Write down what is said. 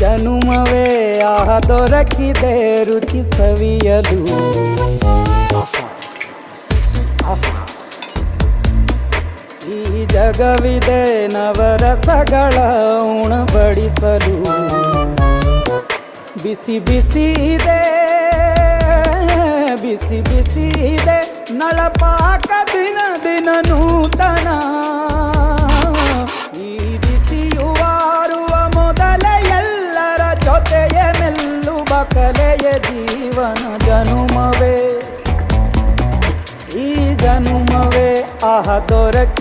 ಜನುಮವೇ ಆಹ ದೊರಕಿದೆ ರುಚಿ ಸವಿಯಲು. ಈ ಜಗವಿದೆ ನವರಸಗಳ ಉಣಬಡಿಸಲು. ಬಿಸಿ ಬಿಸಿ ಇದೆ ಬಿಸಿ ಬಿಸಿ ಇದೆ ನಳಪಾಕ ದಿನ ದಿನ ನೂತನ. ಈ ಬಿಸಿಯುವಾರುವ ಮೊದಲೇ ಎಲ್ಲರ ಜೊತೆಯ ಮೆಲ್ಲುವ ಕಲೆಯ ಜೀವನ ಜನುಮವೇ. ಈ ಜನುಮವೇ ಆಹ ದೊರಕಿ